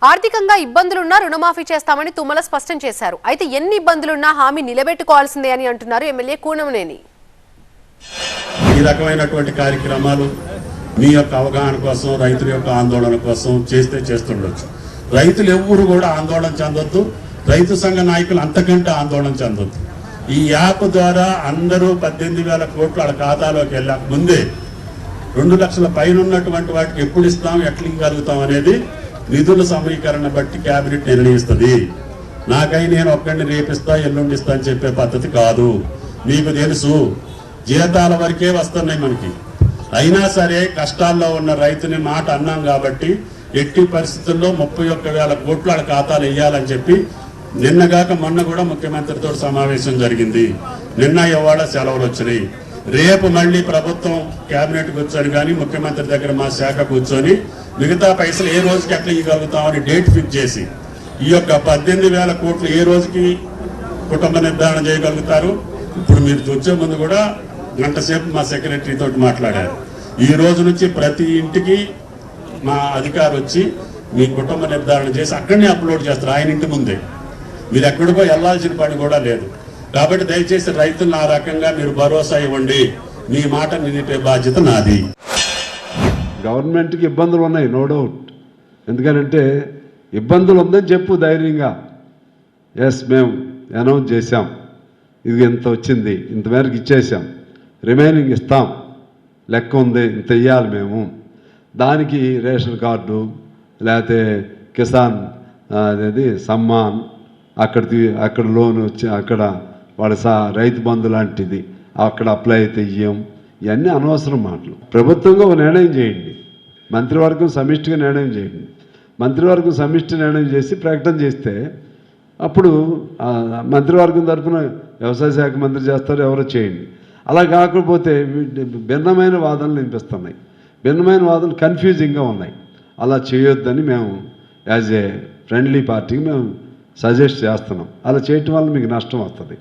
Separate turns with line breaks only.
ఆర్థికంగా ఇబ్బందులున్నా రుణమాఫీ చేస్తామని తుమ్మల స్పష్టం చేశారు. అయితే ఎన్ని ఇబ్బందులున్నా హామీ నిలబెట్టుకోవాల్సిందే అని అంటున్నారు ఎమ్మెల్యే కూనంనేని.
ఈ రకమైనటువంటి కార్యక్రమాలు మీ యొక్క అవగాహన కోసం, రైతుల యొక్క ఆందోళన కోసం చేస్తుండొచ్చు. రైతులు ఎవ్వరు కూడా ఆందోళన చెందొద్దు. రైతు సంఘ నాయకులు అంతకంటే ఆందోళన చెందొద్దు. ఈ యాప్ ద్వారా అందరూ 18,000 కోట్లు వాళ్ళ ఖాతాలోకి వెళ్ళాక ముందే 2 లక్షల పైన ఉన్నటువంటి వాటికి ఎప్పుడు ఇస్తాం, ఎట్లా ఇవ్వగలుగుతాం అనేది నిధుల సమీకరణ బట్టి కేబినెట్ నిర్ణయిస్తుంది. నాకై నేను ఒక్కడిని రేపిస్తా, ఎల్లుండిస్తా అని చెప్పే పద్ధతి కాదు. మీకు తెలుసు, జీతాల వరకే వస్తున్నాయి మనకి. అయినా సరే కష్టాల్లో ఉన్న రైతుని మాట అన్నాం కాబట్టి ఎట్టి పరిస్థితుల్లో 31,000 కోట్లు వాళ్ళ ఖాతాలు వేయాలని చెప్పి నిన్నగాక మొన్న కూడా ముఖ్యమంత్రితో సమావేశం జరిగింది. నిన్న ఇవాళ సెలవులు వచ్చినాయి. రేపు మళ్ళీ ప్రభుత్వం కేబినెట్ కూర్చొని కానీ ముఖ్యమంత్రి దగ్గర మా శాఖ కూర్చొని మిగతా పైసలు ఏ రోజుకి ఎట్లా ఇవ్వగలుగుతామని డేట్ ఫిక్స్ చేసి ఈ యొక్క 18,000 కోట్లు ఏ రోజుకి కుటుంబ నిర్ధారణ చేయగలుగుతారు. ఇప్పుడు మీరు వచ్చే ముందు కూడా గంట సేపు మా సెక్రటరీ తోటి మాట్లాడారు. ఈ రోజు నుంచి ప్రతి ఇంటికి మా అధికారి వచ్చి మీ కుటుంబ నిర్ధారణ చేసి అక్కడనే అప్లోడ్ చేస్తారు. ఆయన ఇంటి ముందే, మీరు ఎక్కడికో వెళ్లాల్సిన పని కూడా లేదు. కాబట్టి దయచేసి రైతులను ఆ రకంగా మీరు భరోసా ఇవ్వండి. మీ మాట నిలిపే బాధ్యత నాది.
గవర్నమెంట్కి ఇబ్బందులు ఉన్నాయి, నో డౌట్. ఎందుకంటే ఇబ్బందులు ఉందని చెప్పు ధైర్యంగా. ఎస్, మేము అనౌన్స్ చేశాం, ఇది ఇంత వచ్చింది, ఇంతమేరకు ఇచ్చేసాం, రిమైనింగ్ ఇస్తాం, లెక్క ఉంది, ఇంత ఇవ్వాలి మేము. దానికి రేషన్ కార్డు లేకపోతే కిసాన్ అనేది సమ్మాన్, అక్కడ లోన్ వచ్చి అక్కడ వాళ్ళ రైతు బంధు లాంటిది అక్కడ అప్లై అయితే ఇయ్యం. ఇవన్నీ అనవసరం మాటలు. ప్రభుత్వంగా ఒక నిర్ణయం చేయండి, మంత్రివర్గం సమిష్టిగా నిర్ణయం చేయండి. మంత్రివర్గం సమిష్టి నిర్ణయం చేసి ప్రకటన చేస్తే అప్పుడు మంత్రివర్గం తరఫున వ్యవసాయ శాఖ మంత్రి చేస్తారు, ఎవరో చేయండి. అలా కాకపోతే భిన్నమైన వాదనలు వినిపిస్తున్నాయి, భిన్నమైన వాదనలు కన్ఫ్యూజింగ్గా ఉన్నాయి. అలా చేయొద్దని మేము యాజ్ ఏ ఫ్రెండ్లీ పార్టీకి మేము సజెస్ట్ చేస్తున్నాం. అలా చేయటం వల్ల మీకు నష్టం వస్తుంది.